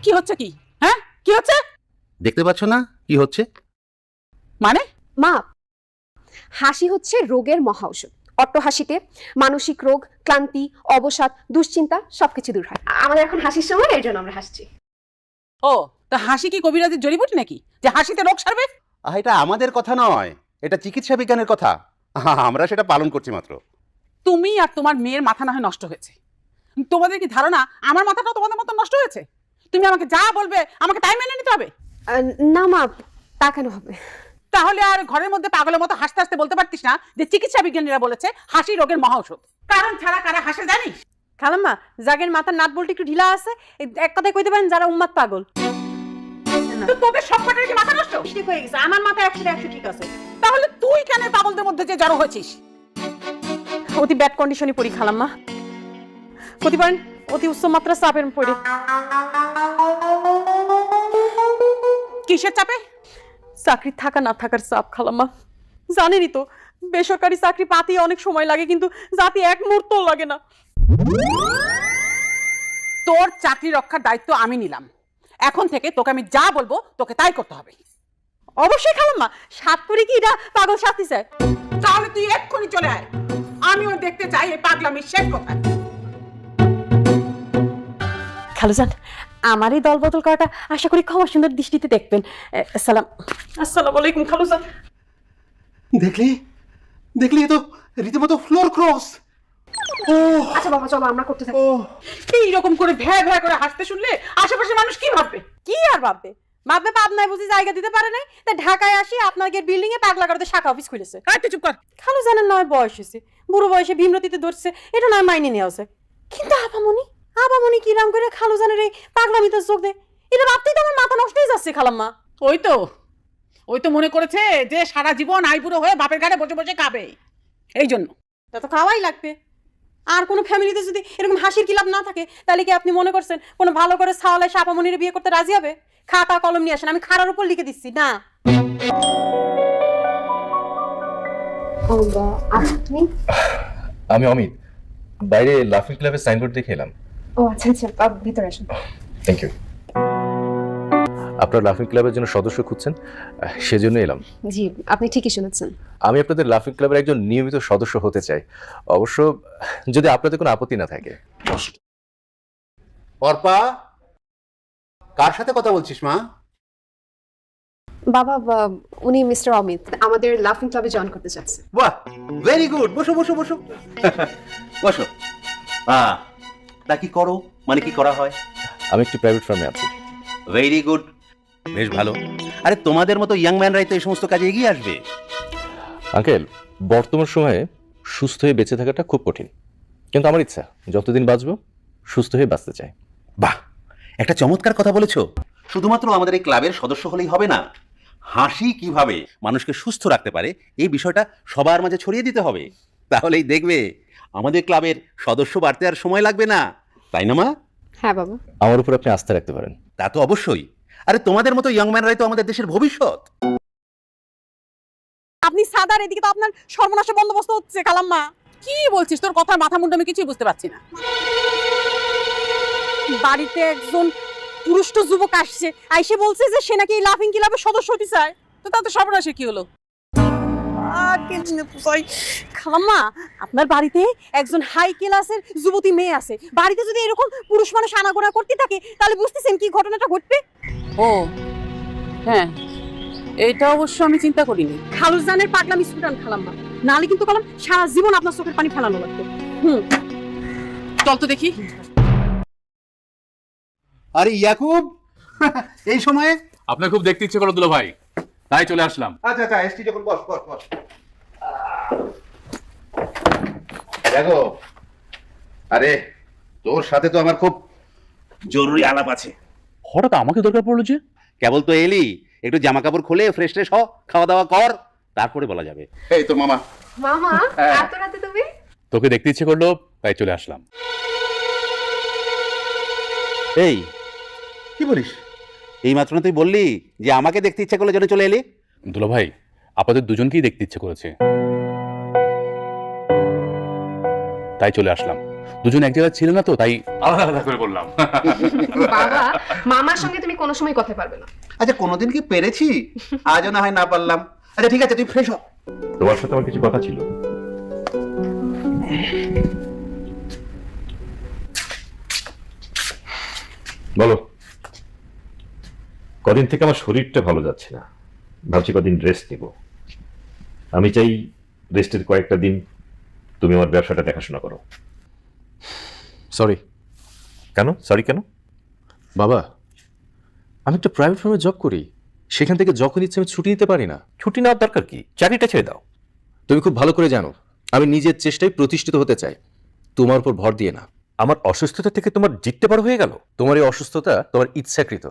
কি হচ্ছে কি? হ্যাঁ, কি হচ্ছে? দেখতে পাচ্ছ না কি হচ্ছে? মানে মা, হাসি হচ্ছে রোগের মহা ঔষধ। অট্টহাসিতে মানসিক রোগ, ক্লান্তি, অবসাদ, দুশ্চিন্তা সবকিছু দূর হয়। আমাদের এখন হাসির সময়, এই জন্য আমরা হাসছি। ও, তা হাসি কি কবিরাজের জড়িবুটি নাকি যে হাসিতে রোগ সারবে? এটা আমাদের কথা নয়, এটা চিকিৎসা বিজ্ঞানের কথা। আমরা সেটা পালন করছি মাত্র। তুমি আর তোমার মেয়ের মাথা না হয় নষ্ট হয়েছে। তোমাদের কি ধারণা আমার মাথাটাও তোমাদের মতো নষ্ট হয়েছে? তুমি আমাকে যা বলবে আমাকে তাই মেনে নিতে হবে? না মা, তা কেন হবে? তাহলে আর ঘরের মধ্যে পাগলের মতো হাসতে হাসতে বলতে পারতিস না যে চিকিৎসা বিজ্ঞানীরা বলেছে হাসি রোগের মহা ঔষধ? কারণ ছাড়া কারা হাসে জানিস? খালাম্মা, জাগের মাথার নাট বলতে একটু ঢিলা আছে, এক কথায় কইতে পারেন যারা উম্মাদ পাগল। তো তোদের সব কটার কি মাথা নষ্ট? ঠিক হয়ে গেছে, আমার মাথা 100 ঠিক আছে। তাহলে তুই কেন পাগলদের মধ্যে যে জড়ো হয়েছিস? অতি ব্যাড কন্ডিশনে পড়ি খালাম্মা, কইতে পারেন অতি উচ্চ মাত্রা চাপের পড়ি। কিসের চাপে? চাকরি থাকা না থাকার চাপ খালাম্মা। জানেনই তো বেসরকারি চাকরি পাতে অনেক সময় লাগে, কিন্তু জাতি এক মুহূর্ত লাগে না। তোর চাকরি রক্ষার দায়িত্ব আমি নিলাম। এখন থেকে তোকে আমি যা বলবো তোকে তাই করতে হবে। অবশ্যই খালাম্মা, সাত করে কি এটা পাগল শাস্তি চায়? তাহলে তুই এক্ষুনি চলে আয়, আমিও দেখতে চাই এই পাগলামির শেষ কোথায়। খালুজান, আমার এই দল বদল করাটা আশা করি ক্ষমা সুন্দর দৃষ্টিতে দেখবেন। আসসালামু আলাইকুম খালুজান। দেখলি দেখলি, এ তো রীতিমতো ফ্লোর ক্রস। ও আচ্ছা বাবা, চলো আমরা করতে থাকি। ও এইরকম করে ভ্যা ভ্যা করে হাসতে শুনলে আশেপাশের মানুষ কি ভাববে? কি আর ভাববে? ভাববে পাবনায় বুঝি জায়গা দিতে পারে নাই, তাই ঢাকায় আসি আপনাদের বিল্ডিং এ পাগলা করতে শাখা অফিস খুলেছে। তুই চুপ কর। খালুজানের নয় বয়স হয়েছে, বুড়ো বয়সে ভীমরতিতে ধরছে, এটা নয় মাইনে নেওয়া আছে। কিন্তু আবামনি কিরাম করে খালুজানের এই পাগলামিতে চোখ দেয়, এটা ভাবতেই তো আমার মাথা নষ্ট হয়ে যাচ্ছে খালাম্মা। ওই তো মনে করেছে যে সারা জীবন আইবুড়ো হয়ে বাপের ঘাড়ে বসে বসে খাবে, এই জন্য। তা তো খাওয়াই লাগবে। আর কোনো ফ্যামিলিতে যদি এরকম হাসির কিলাপ না থাকে, তাহলে কি আপনি মনে করছেন কোনো ভালো করে সাওয়ালে সাপামনির বিয়ে করতে রাজি হবে? খাতা কলম নিয়ে আসেন, আমি খাড়ার উপর লিখে দিচ্ছি না। আপনি? আমি অমিত, বাইরে লাফিং ক্লাবের সাইনবোর্ড দেখে এলাম। ও আচ্ছা আচ্ছা, ভিতরে আসুন। Thank you. আপনার লাফিং ক্লাবের জন্য সদস্য খুঁজছেন, সেজন্য এলাম। জি, আপনি ঠিকই শুনেছেন। আমি আপনাদের লাফিং ক্লাবের একজন নিয়মিত সদস্য হতে চাই, অবশ্য যদি আপনাদের কোনো আপত্তি না থাকে। অর্পা, কার সাথে কথা বলছিস মা? বাবা, উনি মিস্টার অমিত, আমাদের লাফিং ক্লাবে জয়েন করতে চাচ্ছে। বাহ, ভেরি গুড। বসো বসো বসো বসো। তা কি করো, মানে কি করা হয়? আমি একটি প্রাইভেট ফার্মে আছি। ভেরি গুড, বেশ ভালো। আরে তোমাদের মতো ইয়াং ম্যানরাই তো এই সমস্ত কাজে এগিয়ে আসবে। আঙ্কেল, বর্তমান সময়ে সুস্থ হয়ে বেঁচে থাকাটা খুব কঠিন, কিন্তু আমার ইচ্ছা যতদিন বাঁচবো সুস্থ হয়ে বাঁচতে চাই। বাহ, একটা চমৎকার কথা বলেছো। শুধুমাত্র আমাদের এই ক্লাবের সদস্য হলেই হবে না, হাসি কিভাবে মানুষকে সুস্থ রাখতে পারে এই বিষয়টা সবার মাঝে ছড়িয়ে দিতে হবে। তাহলেই দেখবে আমাদের ক্লাবের সদস্য বাড়তে আর সময় লাগবে না, তাই না মা? হ্যাঁ বাবা। আমার উপর আপনি আস্থা রাখতে পারেন। তা তো অবশ্যই। আরে তোমাদের মতো ইয়াং ম্যানরাই তো আমাদের দেশের ভবিষ্যৎ। আপনি সাদার, এদিকে তো আপনার সর্বনাশের বন্দোবস্ত হচ্ছে খালাম্মা। কি বলছিস? তোর কথার মাথা মুন্ডু আমি কিছুই বুঝতে পারছি না। বাড়িতে একজন পুরুষ যুবক আসছে, আইসে বলছে যে সে নাকি এই লাফিং ক্লাবের সদস্য হতে চায়। তো তাতে সর্বনাশে কি হলো? খালাম্মা, আপনার বাড়িতে একজন হাই ক্লাসের যুবতী মেয়ে আছে, বাড়িতে যদি এরকম পুরুষ মানুষ আনাগোনা করতে থাকে, তাহলে বুঝতেছেন কি ঘটনাটা ঘটবে। ও হ্যাঁ, এইটা অবশ্য আমি চিন্তা করিনি। খালুজানের পাগলামি স্টুডেন্ট খালাম্মা, নালে কিন্তু কলম সারা জীবন আপনার চোখের পানি ফেলানো লাগবে। চল তো দেখি। আরে ইয়াকুব, এই সময়ে? আপনার খুব দেখতে ইচ্ছে করলো দুলা ভাই, তাই চলে আসলাম। আচ্ছা আচ্ছা, এসটি যখন বস বস বস। দেখো, আরে তোর সাথে তো আমার খুব জরুরি আলাপ আছে। হঠাৎ আমাকে দরকার পড়লো যে? কেবল তো এলি, একটু জামা কাপড় খুলে ফ্রেশ ট্রেশ হ, খাওয়া দাওয়া কর, তারপরে বলা যাবে। এই তো মামা। মামা, এত রাতে তুমি? তোকে দেখতে ইচ্ছে করলো তাই চলে আসলাম। এই কি বলিস? এই মাত্র তুই বললি যে আমাকে দেখতে ইচ্ছা করলে জন্য চলে এলি। দুলা ভাই, আপনাদের দুজনকেই দেখতে ইচ্ছে করেছে, তাই চলে আসলাম। দুজন এক জায়গায় ছিল না তো, তাই আলাদা আলাদা করে বললাম। বাবা, মামার সঙ্গে তুমি কোনো সময় কথা পারবে না। আচ্ছা কোনোদিন কি পেরেছি? আজও না হয় না পারলাম। আচ্ছা ঠিক আছে, তুই ফ্রেশ হ। তোমার সাথে আমার কিছু কথা ছিল। বলো। কদিন থেকে আমার শরীরটা ভালো যাচ্ছে না, ভাবছি কদিন রেস্ট নিব। আমি চাই রেস্টের কয়েকটা দিন তুমি আমার ব্যবসাটা দেখাশোনা করো। সরি কেন সরি কেন? বাবা, আমি একটা প্রাইভেট ফার্মে জব করি, সেখান থেকে যখন ইচ্ছে আমি ছুটি নিতে পারি না। ছুটি নেওয়ার দরকার কি? চাকরিটা ছেড়ে দাও। তুমি খুব ভালো করে জানো আমি নিজের চেষ্টায় প্রতিষ্ঠিত হতে চাই, তোমার উপর ভর দিয়ে না। আমার অসুস্থতা থেকে তোমার জিততে পারো হয়ে গেল। তোমার এই অসুস্থতা তোমার ইচ্ছাকৃত,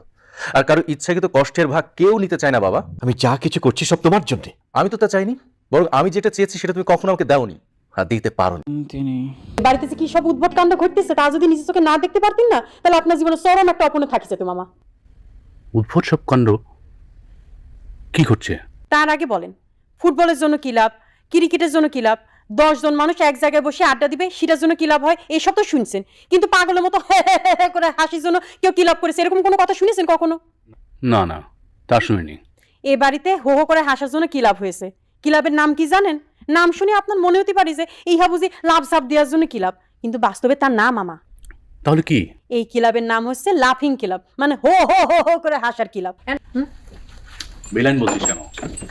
আর কারো ইচ্ছাকৃত কষ্টের ভাগ কেউ নিতে চায় না বাবা। আমি যা কিছু করছি সব তোমার জন্য। আমি তো তা চাইনি, বরং আমি যেটা চেয়েছি সেটা তুমি কখনো আমাকে দাওনি, আর দিতে পারো নি। বাড়িতে যে কি সব উদ্ভট কাণ্ড ঘটতেছে তা যদি নিজের চোখে না দেখতে পারতেন না, তাহলে আপনার জীবনে চরম একটা অপনে থাকিছে তো মামা। উদ্ভট সব কাণ্ড কি করছে? তার আগে বলেন, ফুটবলের জন্য কি লাভ, ক্রিকেটের জন্য কি লাভ, 10 জন মানুষ এক জায়গায় বসে আড্ডা দিবে সেটার জন্য কি লাভ হয়, এইসব তো শুনছেন। কিন্তু পাগলের মতো করে হাসির জন্য কেউ কি লাভ করেছে এরকম কোনো কথা শুনেছেন কখনো? না না, তা শুনিনি। এ বাড়িতে হো হো করে হাসার জন্য কি লাভ হয়েছে? কি লাভের নাম কি জানেন? নাম শুনে আপনার মনে হতে পারে যে ইহা বুঝি লাভ সাপ দেওয়ার জন্য কি লাভ, কিন্তু বাস্তবে তার নাম মামা। তাহলে কি? এই ক্লাবের নাম হচ্ছে লাফিং ক্লাব, মানে হো হো হো হো করে হাসার ক্লাব। বেলাইন বলছিস কেন?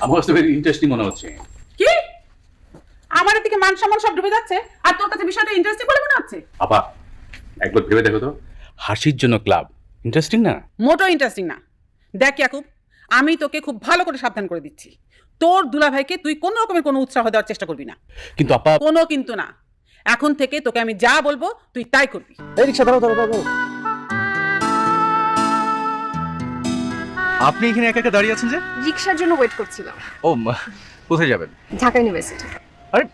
আমার কাছে ইন্টারেস্টিং মনে হচ্ছে। কি আমার এদিকে মান সম্মান সব ডুবে যাচ্ছে, আর তোর কাছে বিষয়টা ইন্টারেস্টিং বলে মনে হচ্ছে? আপা একবার ভেবে দেখো তো, হাসির জন্য ক্লাব ইন্টারেস্টিং না? মোটো ইন্টারেস্টিং না। দেখ ইয়াকুব, আমি তোকে খুব ভালো করে সাবধান করে দিচ্ছি, তোর দুলাভাইকে তুই কোনো রকমের কোনো উৎসাহ দেওয়ার চেষ্টা করবি না। কিন্তু আপা, কোনো কিন্তু না, এখন থেকে তোকে আমি যা বলবো তুই তাই করবি। এই রিক্সা দাঁড়াও দাঁড়াও দাঁড়াও। আপনি এখানে একা একা দাঁড়িয়ে আছেন যে? রিক্সার জন্য ওয়েট করছিলাম। ও কোথায় যাবেন? ঢাকা ইউনিভার্সিটি। আরে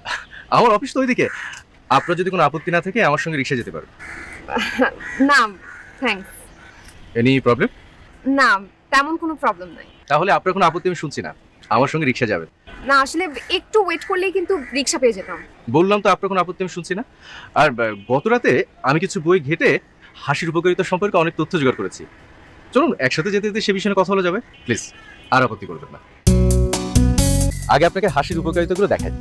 আমার অফিস তো ওইদিকে, আপনার যদি কোনো আপত্তি না থাকে আমার সঙ্গে রিক্সা যেতে পারেন। না থ্যাঙ্কস। Any problem? না, তেমন কোনো প্রবলেম নাই। তাহলে আপনার কোনো আপত্তি আমি শুনছি না, আমার সঙ্গে রিক্সা যাবেন। না আসলে একটু ওয়েট করলেই কিন্তু রিক্সা পেয়ে যেতাম। বললাম তো আপনার কোনো আপত্তি আমি শুনছি না। আর গত রাতে আমি কিছু বই ঘেটে হাসির উপকারিতা সম্পর্কে অনেক তথ্য জোগাড় করেছি। চলুন একসাথে যেতে যেতে সে বিষয়ে কথা বলা যাবে। প্লিজ আর আপত্তি করবেন না। আগে আপনাকে হাসির উপকারিতাগুলো দেখাই।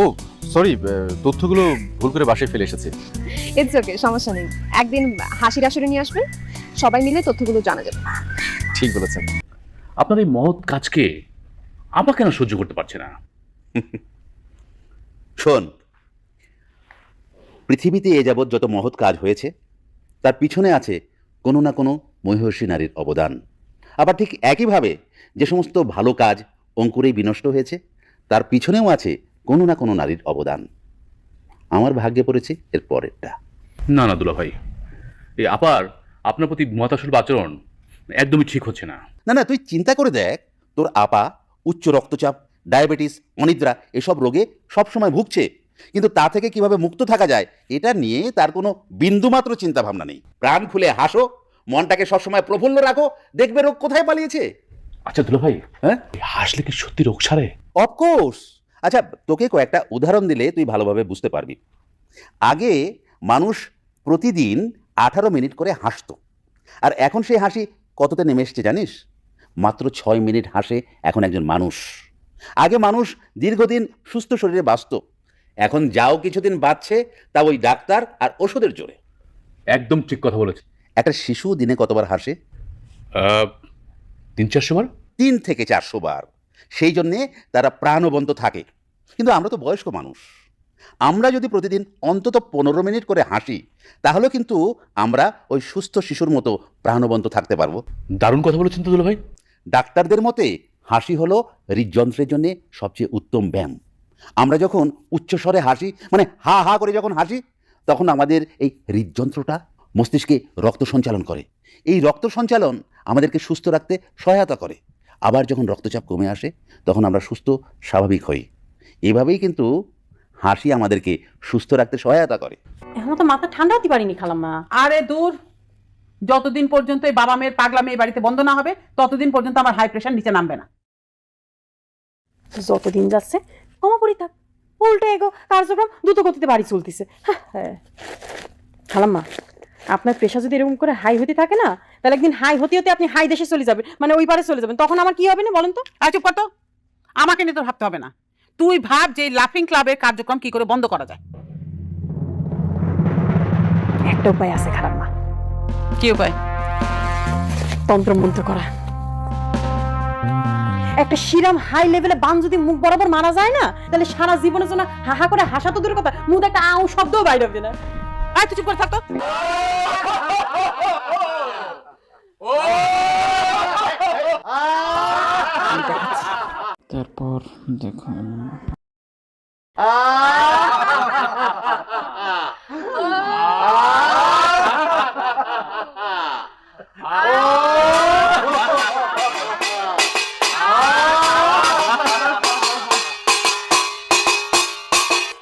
ও সরি, তথ্যগুলো ভুল করে বাসায় ফেলে এসেছি। ইটস ওকে, সমস্যা নেই। একদিন হাসির আসরে নিয়ে আসবেন, সবাই মিলে তথ্যগুলো জানা যাবে। ঠিক বলেছেন। আপনার এই মহৎ কাজকে আপা কেন সহ্য করতে পারছে না? শোন, পৃথিবীতে এ যাবৎ যত মহৎ কাজ হয়েছে তার পিছনে আছে কোনো না কোনো মহিষী নারীর অবদান। আবার ঠিক একইভাবে যে সমস্ত ভালো কাজ অঙ্কুরেই বিনষ্ট হয়েছে তার পিছনেও আছে কোনো না কোনো নারীর অবদান। আমার ভাগ্যে পড়েছে এর পরেরটা। না না দুলা ভাই, এই আপার আপনার প্রতি মতাসুলভ আচরণ একদমই ঠিক হচ্ছে না। না না, তুই চিন্তা করে দেখ, তোর আপা উচ্চ রক্তচাপ, ডায়াবেটিস, অনিদ্রা এসব রোগে সবসময় ভুগছে, কিন্তু তা থেকে কিভাবে মুক্ত থাকা যায় এটা নিয়ে তার কোনো বিন্দুমাত্র চিন্তা ভাবনা নেই। প্রাণ খুলে হাসো, মনটাকে সবসময় প্রফুল্ল রাখো, দেখবে রোগ কোথায় পালিয়েছে। আচ্ছা দুলা ভাই, হ্যাঁ হাসলে কি সত্যি রোগ সারে? অফকোর্স। আচ্ছা তোকে কয়েকটা উদাহরণ দিলে তুই ভালোভাবে বুঝতে পারবি। আগে মানুষ প্রতিদিন 18 মিনিট করে হাসতো, আর এখন সেই হাসি কততে নেমে এসছে জানিস? মাত্র 6 মিনিট হাসে এখন একজন মানুষ। আগে মানুষ দীর্ঘদিন সুস্থ শরীরে বাঁচত, এখন যাও কিছুদিন বাঁচছে তা ওই ডাক্তার আর ওষুধের জোরে। একদম ঠিক কথা বলেছে। একটা শিশু দিনে কতবার হাসে? 300-400 বার। 3 থেকে 400 বার। সেই জন্যে তারা প্রাণবন্ত থাকে। কিন্তু আমরা তো বয়স্ক মানুষ, আমরা যদি প্রতিদিন অন্তত 15 মিনিট করে হাসি তাহলে কিন্তু আমরা ওই সুস্থ শিশুর মতো প্রাণবন্ত থাকতে পারবো। দারুণ কথা বলেছেন তো দুলা ভাই। ডাক্তারদের মতে হাসি হলো হৃদযন্ত্রের জন্য সবচেয়ে উত্তম ব্যায়াম। আমরা যখন উচ্চস্বরে হাসি, মানে হা হা করে যখন হাসি, তখন আমাদের এই হৃদযন্ত্রটা মস্তিষ্কে রক্ত সঞ্চালন করে। এই রক্ত সঞ্চালন আমাদেরকে সুস্থ রাখতে সহায়তা করে। আবার যখন রক্তচাপ কমে আসে তখন আমরা সুস্থ স্বাভাবিক হই। এভাবেই কিন্তু হাসি আমাদেরকে সুস্থ রাখতে সহায়তা করে। এখন তো মাথা ঠান্ডা হতে পারিনি খালাম্মা। আরে দূর, যতদিন পর্যন্ত এই বাবা মেয়ের পাগলামি এই বাড়িতে বন্ধ না হবে ততদিন পর্যন্ত আমার হাই প্রেশার নিচে নামবে না। যতদিন যাচ্ছে কমা পড়ি থাক, উল্টে এগো কার্যক্রম দ্রুত গতিতে বাড়ি চলতেছে। হ্যাঁ খালাম্মা, আপনার প্রেশার যদি এরকম করে হাই হতে থাকে না, তাহলে একদিন হাই হতে হতে আপনি হাই দেশে চলে যাবেন, মানে ওই পারে চলে যাবেন, তখন আমার কি হবে না বলেন তো? চুপ কর তো, আমাকে নিয়ে তো ভাবতে হবে না। তুই ভাব যে লাফিং ক্লাবের কার্যক্রম কি করে বন্ধ করা যায়। একটা উপায় আছে খালাম্মা, কি উপায়? তন্ত্রমন্ত্র করা। একটা শিরাম হাই লেভেলে বান যদি মুখ বরাবর মারা যায় না, তাহলে সারা জীবনের জন্য হাহা করে হাসা তো দূরের কথা, মুখ একটা আউ শব্দও বাইরে হবে না। তুই চুপ করে থাকতো। তারপর দেখুন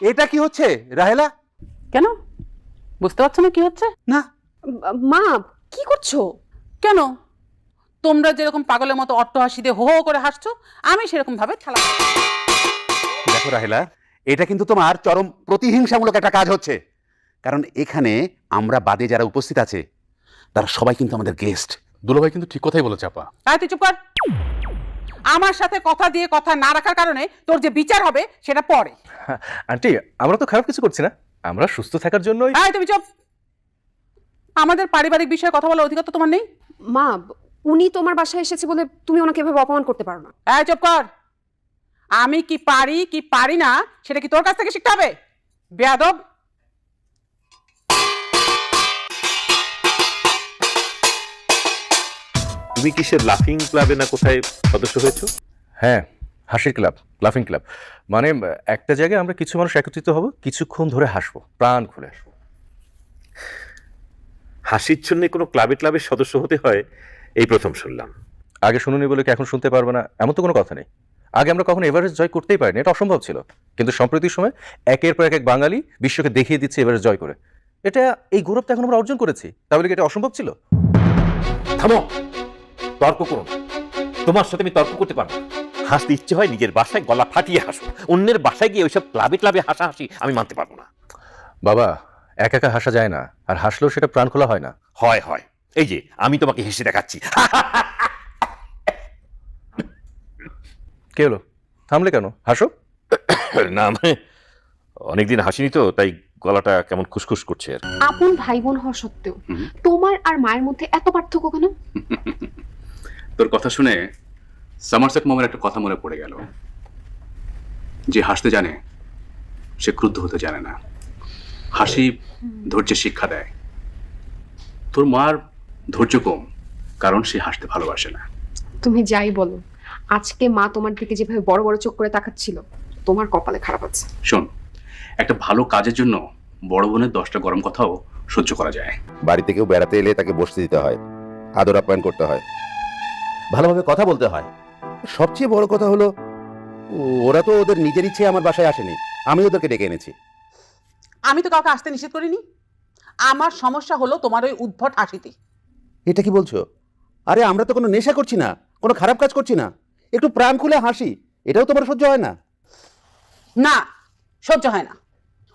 এটা কি হচ্ছে রাহেলা? কেন বুঝতে পারছো না কি হচ্ছে? না, মা কি করছো? কেন তোমরা যেরকম পাগলের মতো অট্টহাসিতে হো হো করে হাসছো, আমি সেরকম ভাবে ঠেলা। দেখো রাহেলা, এটা কিন্তু তোমার চরম প্রতিহিংসামূলক একটা কাজ হচ্ছে। কারণ এখানে আমরা বাদে যারা উপস্থিত আছে তারা সবাই কিন্তু আমাদের গেস্ট। দুলাভাই কিন্তু ঠিক কথাই বলেছে আপা। তুই চুপ কর। আমার সাথে কথা দিয়ে কথা না রাখার কারণে তোর যে বিচার হবে সেটা পরে। আন্টি, আমরা তো খারাপ কিছু করছি না, আমরা সুস্থ থাকার জন্যই। তুমি চুপ। আমাদের পারিবারিক বিষয়ে কথা বলার অধিকার তো তোমার নেই। মা উনি তোমার বাসায় এসেছে বলে তুমি ওনাকে এভাবে অপমান করতে পারো না। চুপ কর। আমি কি পারি কি পারি না সেটা কি তোর কাছ থেকে শিখতে হবে? বেয়াদব। তুমি কিসের লাফিং ক্লাবে না কোথায় সদস্য হয়েছো? হ্যাঁ, হাসির ক্লাব, লাফিং ক্লাব। মানে একটা জায়গায় আমরা কিছু মানুষ একত্রিত হব, কিছুক্ষণ ধরে হাসবো, প্রাণ খুলে হাসবো। হাসির জন্য কোনো ক্লাবের সদস্য হতে হয় এই প্রথম শুনলাম। আগে শুনুনি বলে কি এখন শুনতে পারবে না এমন তো কোনো কথা নেই। আগে আমরা কখনো এভারেস্ট জয় করতেই পারিনি, এটা অসম্ভব ছিল। কিন্তু সম্প্রতির সময় একের পর এক বাঙালি বিশ্বকে দেখিয়ে দিচ্ছে এভারেস্ট জয় করে। এটা এই গৌরবটা এখন আমরা অর্জন করেছি, তাহলে কি এটা অসম্ভব ছিল? থামো, তর্ক করো না। তোমার সাথে আমি তর্ক করতে পারবো না। হাসতে ইচ্ছে হয় নিজের বাসায় গলা ফাটিয়ে হাসো, অন্যের বাসায় গিয়ে ওইসব ক্লাবে হাসাহাসি আমি মানতে পারবো না। বাবা, একা একা হাসা যায় না, আর হাসলেও সেটা প্রাণ খোলা হয় না। হয়, এই যে আমি তোমাকে হেসে দেখাচ্ছি। কে হলো? থামলে কেন? হাসো। না মানে অনেকদিন হাসিনি তো, তাই গলাটা কেমন খুসখুস করছে আর। আপন ভাই বোন হওয়া সত্ত্বেও তোমার আর মায়ের মধ্যে এত পার্থক্য কেন? তোর কথা শুনে সামারসেট মমের একটা কথা মনে পড়ে গেল, যে হাসতে জানে সে ক্রুদ্ধ হতে জানে না। হাসি ধৈর্যের শিক্ষা দেয়। তোর মার ধৈর্য কম, কারণ সে হাসতে ভালোবাসে না। তুমি যাই বলো, আজকে মা তোমার দিকে যেভাবে বড় বড় চোখ করে তাকাচ্ছিল, তোমার কপালে খারাপ আছে। শোন, একটা ভালো কাজের জন্য বড় বোনের 10টা গরম কথাও সহ্য করা যায়। বাড়িতে কেউ বেড়াতে এলে তাকে বসতে দিতে হয়, আদর আপ্যায়ন করতে হয়, ভালোভাবে কথা বলতে হয়। সবচেয়ে বড় কথা হলো ওরা তো ওদের নিজের ইচ্ছে আমার বাসায় আসেনি, আমি ওদেরকে ডেকে এনেছি। আমি তো কাউকে আসতে নিষেধ করিনি। আমার সমস্যা হলো তোমার ওই উদ্ভট হাসিতে। এটা কি বলছো? আরে আমরা তো কোনো নেশা করছি না, কোনো খারাপ কাজ করছি না, একটু প্রাণ খুলে হাসি, এটাও তোমার সহ্য হয় না? না, সহ্য হয় না।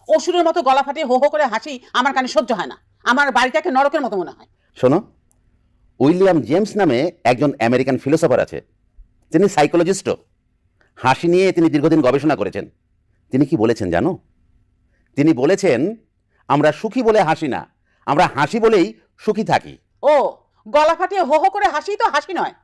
অসুরের মতো গলা ফাটিয়ে হো হো করে হাসি আমার কানে সহ্য হয় না। আমার বাড়িটাকে নরকের মতো মনে হয়। শোনো, উইলিয়াম জেমস নামে একজন আমেরিকান ফিলোসফার আছে, তিনি সাইকোলজিস্টও। হাসি নিয়ে তিনি দীর্ঘদিন গবেষণা করেছেন। তিনি কি বলেছেন জানো? তিনি বলেছেন, আমরা সুখী বলে হাসি না, আমরা হাসি বলেই সুখী থাকি। ও, গলা ফাটিয়ে হো হো করে হাসি তো হাসি নয়,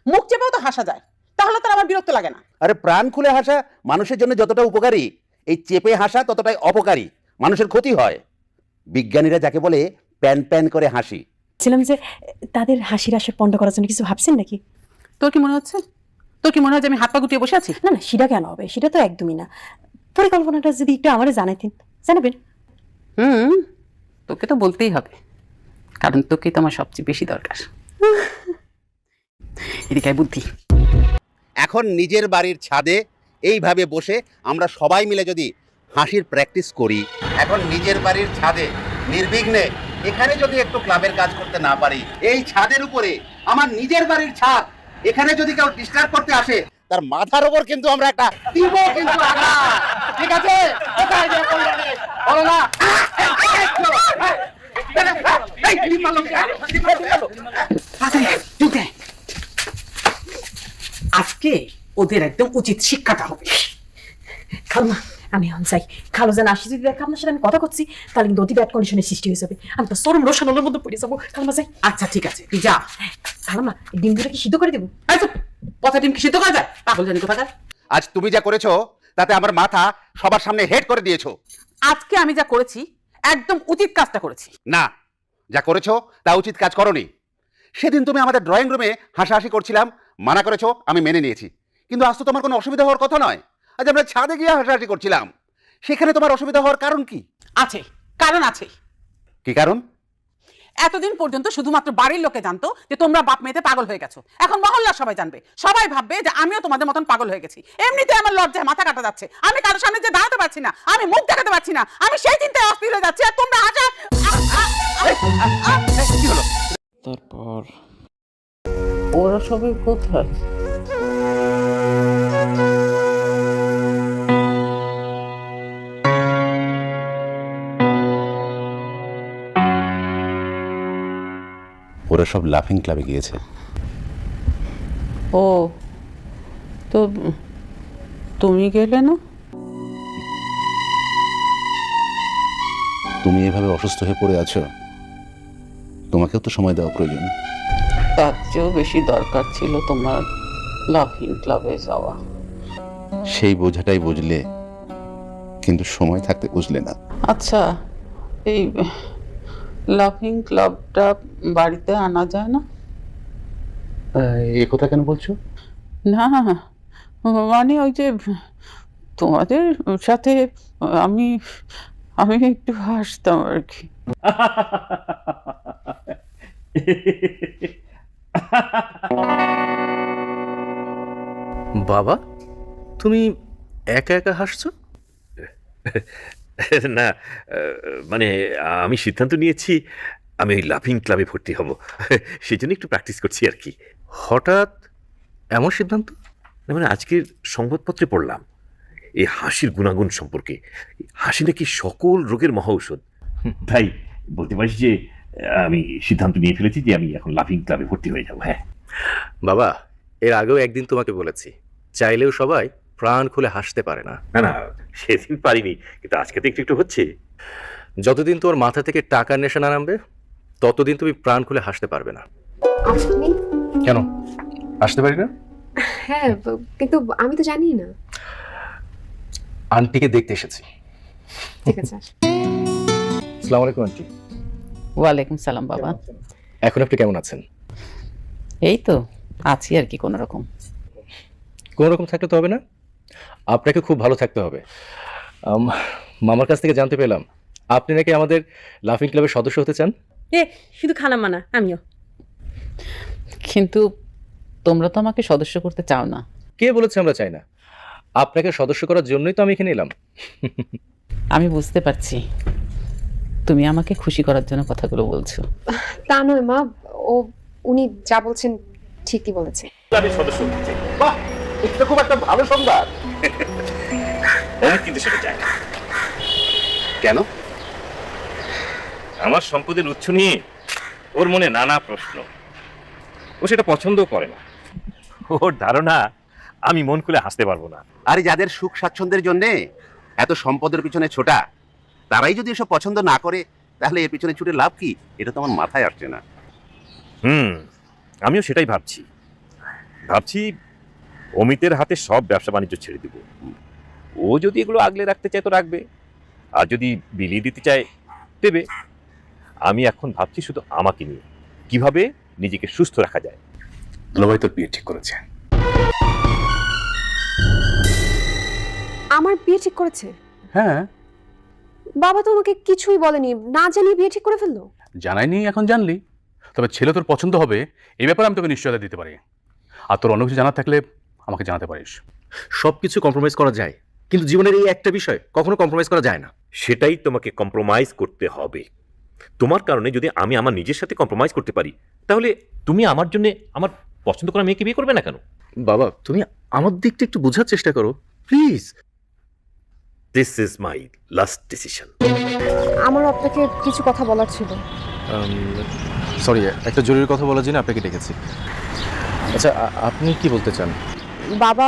মুখ চেপেও তো হাসা যায়। তাহলে তো আমার বিরক্ত লাগে না। আরে প্রাণ খুলে হাসা মানুষের জন্য যতটা উপকারী, এই চেপে হাসা ততটাই অপকারী, মানুষের ক্ষতি হয়। বিজ্ঞানীরা যাকে বলে প্যান প্যান করে হাসি। ছিলাম যে তাদের হাসির আশে পণ্ড করার জন্য কিছু ভাবছেন নাকি? তোর কি মনে হচ্ছে? তোর কি মনে হয় যে আমি হাত পা গুটিয়ে বসে আছি? না না, সেটা কেন হবে? সেটা তো একদমই না। পরিকল্পনাটা যদি একটু আমারে জানাতেন। জানাবেন? তোকে তো বলতেই হবে, কারণ তোকে তো আমার সবচেয়ে বেশি দরকার। এদিকে বুদ্ধি। এখন নিজের বাড়ির ছাদে এইভাবে বসে আমরা সবাই মিলে যদি হাসির প্র্যাকটিস করি, এখন নিজের বাড়ির ছাদে নির্বিঘ্নে এখানে যদি একটু ক্লাবের কাজ করতে না পারি, এই ছাদের উপরে আমার নিজের বাড়ির ছাদ, এখানে যদি কেউ ডিস্টার্ব করতে আসে তার মাথার উপর কিন্তু আমরা একটা দিব কিন্তু আঘাত। ঠিক আছে? কোথায় যে কল্যাণী? বলো না। আজকে ওদের একদম উচিত শিক্ষাটা হবে। খালমা আমি এখন চাই খালো যেন আসি, যদি দেখ আপনার সাথে আমি কথা করছি তাহলে কিন্তু অতি ব্যাড কন্ডিশনের সৃষ্টি হয়ে যাবে, আমি তো চরম রোশানোর মধ্যে পড়ে যাবো। খালমা যাই। আচ্ছা ঠিক আছে, তুই যা। খালমা এই ডিম দুটো কি সিদ্ধ করে দেবো? পথা ডিম কি সিদ্ধ করা যায়? পাগল জানি কোথাকার। আজ তুমি যা করেছো তাতে আমার মাথা সবার সামনে হেড করে দিয়েছো। আজকে আমি যা করেছি একদম উচিত কাজটা করেছি। না, যা করেছো তা উচিত কাজ করনি। সেদিন তুমি আমাদের ড্রয়িং রুমে হাসাহাসি করছিলাম, মানা করেছো, আমি মেনে নিয়েছি। কিন্তু আজ তো তোমার কোনো অসুবিধা হওয়ার কথা নয়। আজ আমরা ছাদে গিয়ে হাসাহাসি করছিলাম, সেখানে তোমার অসুবিধা হওয়ার কারণ কি? আছে, কারণ আছে। কি কারণ? এতদিন পর্যন্ত শুধুমাত্র বাড়ির লোকে জানতো যে তোমরা বাপ মেয়েতে পাগল হয়ে গেছো। এখন মহল্লার সবাই জানবে, সবাই ভাববে যে আমিও তোমাদের মতন পাগল হয়ে গেছি। এমনিতে আমার লজ্জায় মাথা কাটা যাচ্ছে, আমি কারোর সামনে যে দাঁড়াতে পারছি না, আমি মুখ দেখাতে পারছি না, আমি সেই চিন্তায় অস্থির হয়ে যাচ্ছি। আর তোমরা কি হলো? তারপর ওরা সবাই কোথায়? ওরা সব লাফিং ক্লাবে গিয়েছে। ও, তো তুমি গেলে না? তুমি এভাবে অসুস্থ হয়ে পড়ে আছো, তোমাকেও তো সময় দেওয়া প্রয়োজন। তার চেয়েও বেশি দরকার ছিল তোমার লাফিং ক্লাবে যাওয়া। সেই বোঝাটাই বুঝলে, কিন্তু সময় থাকতে বুঝলে না। আচ্ছা, এই লাফিং ক্লাবটা বাড়িতে আনা যায় না? এ কথা কেন বলছো? না মানে ওই যে তোমাদের সাথে আমি আমি একটু হাসতাম আর কি। বাবা, তুমি একা একা হাসছো? না, মানে আমি সিদ্ধান্ত নিয়েছি আমি ওই লাফিং ক্লাবে ভর্তি হব, সেই জন্য একটু প্র্যাকটিস করছি আর কি। হঠাৎ এমন সিদ্ধান্ত? না মানে আজকের সংবাদপত্রে পড়লাম এই হাসির গুণাগুণ সম্পর্কে। হাসি নাকি সকল রোগের মহা ঔষধ। তাই বলতে পারিস যে আমি সিদ্ধান্ত নিয়ে ফেলেছি যে আমি এখন লাফিং ক্লাবে ভর্তি হয়ে যাব। হ্যাঁ বাবা, এর আগেও একদিন তোমাকে বলেছি, চাইলেও সবাই প্রাণ খুলে হাসতে পারে না। না না, সেদিন পারিনি, কিন্তু আজকে তো একটু একটু হচ্ছে। যতদিন তোর মাথা থেকে টাকার নেশা না নামবে ততদিন তুমি প্রাণ খুলে হাসতে পারবে না। আপনি? কেন আসতে পারি না? হ্যাঁ, কিন্তু আমি তো জানি না। আন্টিকে দেখতে এসেছি। ঠিক আছে। আসসালামু আলাইকুম আন্টি। ওয়ালাইকুম সালাম বাবা। এখন আপনি কেমন আছেন? এই তো আছি আর কি, কোনো রকম। কোনো রকম থাকলে তো হবে না, আপনাকে খুব ভালো থাকতে হবে। মামার কাছ থেকে জানতে পেলাম আপনি নাকি আমাদের লাফিং ক্লাবের সদস্য হতে চান। শুধু খালাম্মা না, আমিও। কিন্তু তোমরা তো আমাকে সদস্য করতে চাও না। কে বলেছে আমরা চাই না? আপনাকে সদস্য করার জন্যই তো আমি এখানে এলাম। আমি বুঝতে পারছি তুমি আমাকে খুশি করার জন্য কথাগুলো বলছো। তা নয় মা, উনি যা বলছেন ঠিকই বলেছে। আমি সদস্য হতে চাই। বাহ, এটা খুব একটা ভালো সংবাদ। কিন্তু সেটা চাই না। কেন? আমার সম্পদের উৎস নিয়ে ওর মনে নানা প্রশ্ন, ও সেটা পছন্দ করে না। ওর ধারণা আমি মন খুলে হাসতে পারবো না। আরে যাদের সুখ স্বাচ্ছন্দ্যের জন্যে এত সম্পদের পিছনে ছোটা, তারাই যদি এসব পছন্দ না করে তাহলে এর পিছনে ছুটে লাভ কি? এটা তো আমার মাথায় আসছে না। আমিও সেটাই ভাবছি অমিতের হাতে সব ব্যবসা বাণিজ্য ছেড়ে দিব। ও যদি এগুলো আগলে রাখতে চায় তো রাখবে, আর যদি বিলিয়ে দিতে চায় দেবে। আমি এখন ভাবছি শুধু আমাকে নিয়ে কিভাবে নিজেকে সুস্থ রাখা যায়। দুলাভাই তোর বিয়ে ঠিক করেছে। আমার বিয়ে ঠিক করেছে? হ্যাঁ, বাবা তো আমাকে কিছুই বলেনি, না জানিয়ে বিয়ে ঠিক করে ফেললো। জানাইনি, এখন জানলি। তবে ছেলে তোর পছন্দ হবে এই ব্যাপারে আমি তোকে নিশ্চয়তা দিতে পারি। আর তোর অন্য কিছু জানার থাকলে আমাকে জানাতে পারিস। সবকিছু কম্প্রোমাইজ করা যায়, কিন্তু জীবনের এই একটা বিষয় কখনো কম্প্রোমাইজ করা যায় না। সেটাই তোমাকে কম্প্রোমাইজ করতে হবে। তোমার কারণে যদি আমি আমার নিজের সাথে কম্প্রোমাইজ করতে পারি, তাহলে তুমি আমার জন্য আমার পছন্দ করা মেয়েকে বিয়ে করবে না কেন? বাবা, তুমি আমার দিকটা একটু বোঝার চেষ্টা করো please. This is my last decision. আমার আপনাকে কিছু কথা বলার ছিল। সরি, একটা জরুরি কথা বলার জন্য আপনাকে ডেকেছি। আচ্ছা, আপনি কি বলতে চান? বাবা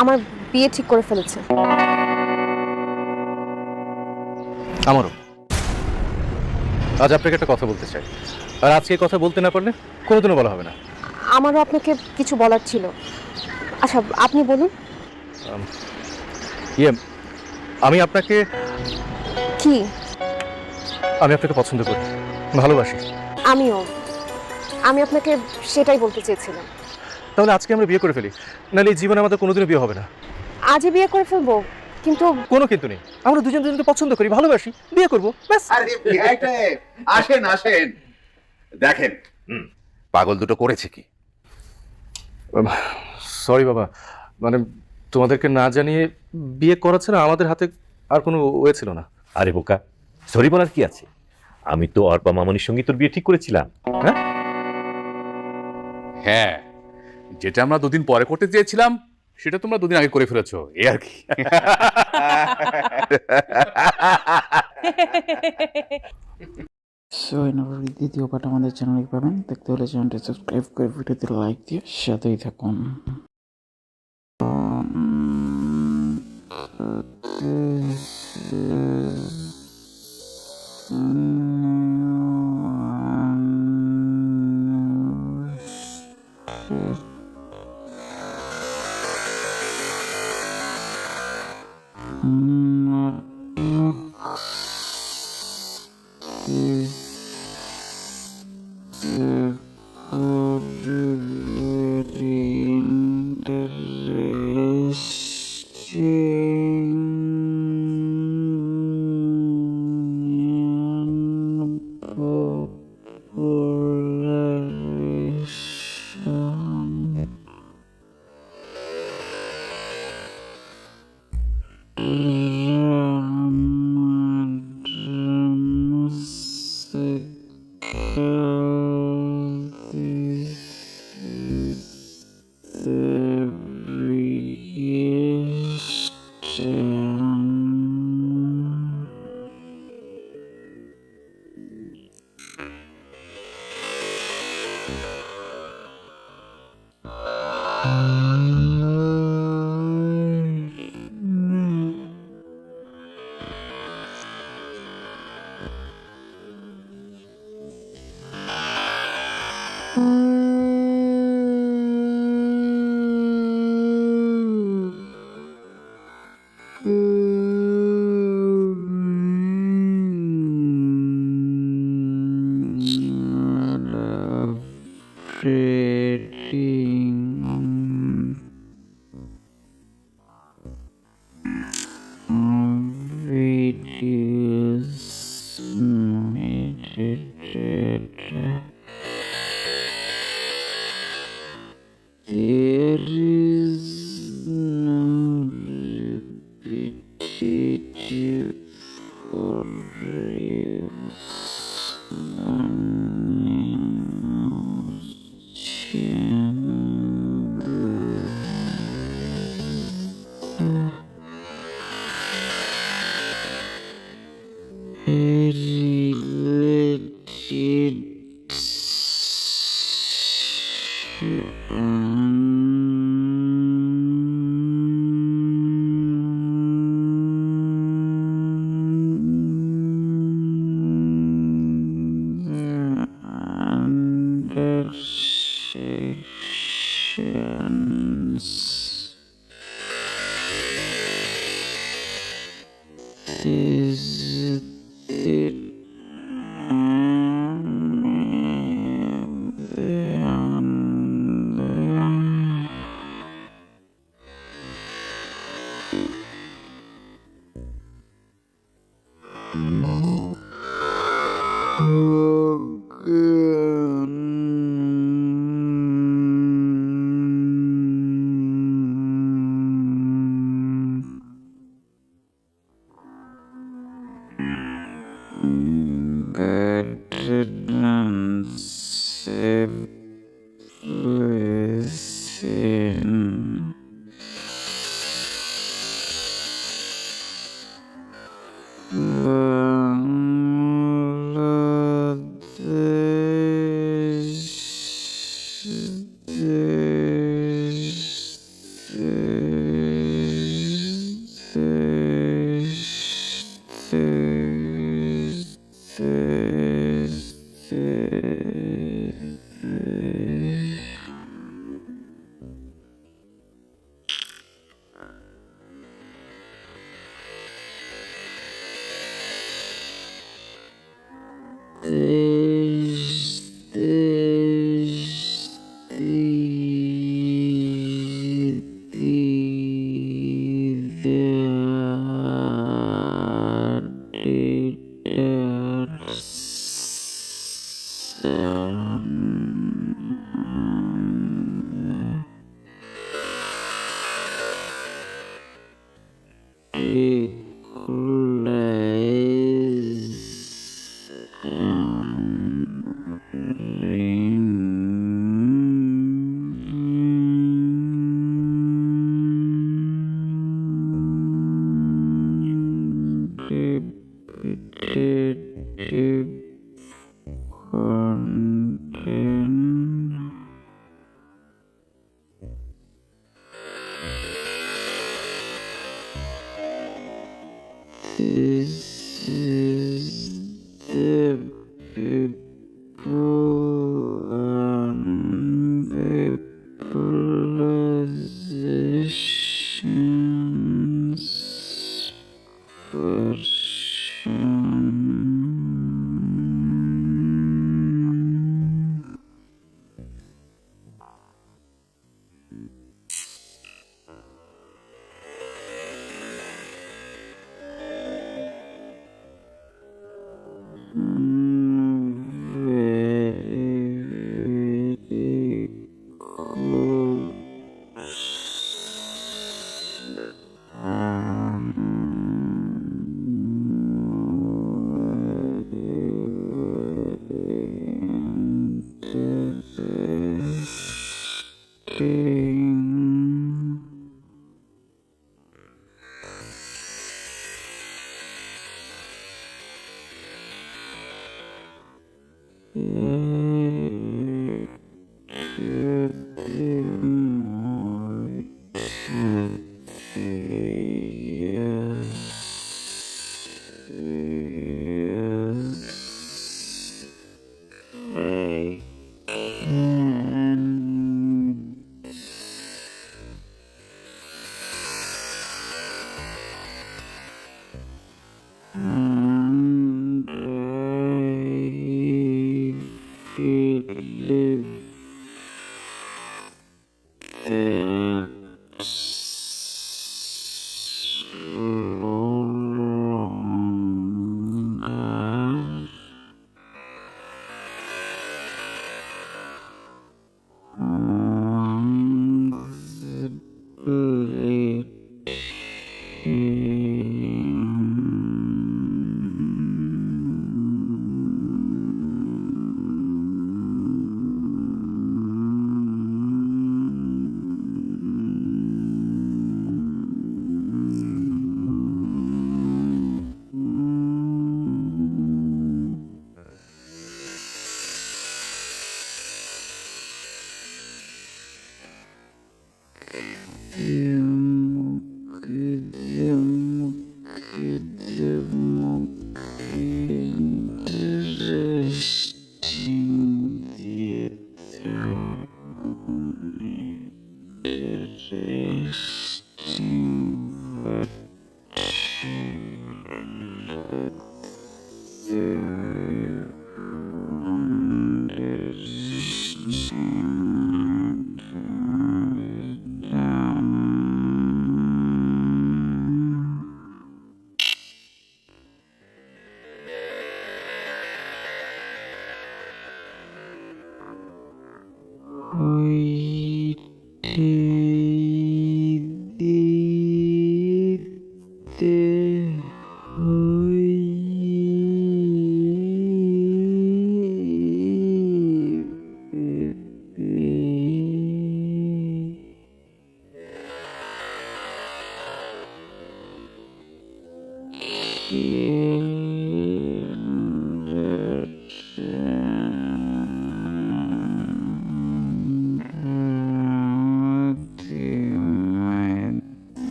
আমার বিয়ে ঠিক করে ফেলেছে। আমারও। আজ আপনাকে একটা কথা বলতে চাই, আর আজকে কথা বলতে না পারলে কোনোদিনও বলা হবে না। আমারও আপনাকে কিছু বলার ছিল। আচ্ছা আপনি বলুন। ইয়ে, আমি আপনাকে কি? আমি আপনাকে পছন্দ করি, ভালোবাসি। আমি আপনাকে সেটাই বলতে চেয়েছিলাম। তাহলে আজকে আমরা বিয়ে করে ফেলি, নাহলে এই জীবনে আমাদের কোনোদিনও বিয়ে হবে না। আজই বিয়ে করে ফেলবো, কিন্তু কোনো কিন্তু নেই। আমরা দুজন দুজনকে পছন্দ করি, ভালোবাসি, বিয়ে করবো, ব্যাস। আরে আসেন আসেন, দেখেন পাগল দুটো করেছে কি। সরি বাবা, মানে তোমাদেরকে না জানিয়ে বিয়ে করাচ্ছে না, আমাদের হাতে আর কোনো ওয়ে ছিল না। আরে বোকা, সরি বলার কি আছে? আমি তো অর্পা মামনির সঙ্গে তোর বিয়ে ঠিক করেছিলাম। হ্যাঁ, হ্যাঁ, যেটা আমরা দুদিন পরে করতে চেয়েছিলাম সেটা তোমরা দুদিন আগে করে ফেলেছো, এই আর কি। সো এনার দ্বিতীয় পার্ট আমাদের চ্যানেলে পাবেন। দেখতে হলে চ্যানেলটি সাবস্ক্রাইব করে ভিডিওতে লাইক দিয়ে সাথেই থাকুন।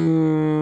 Hmm.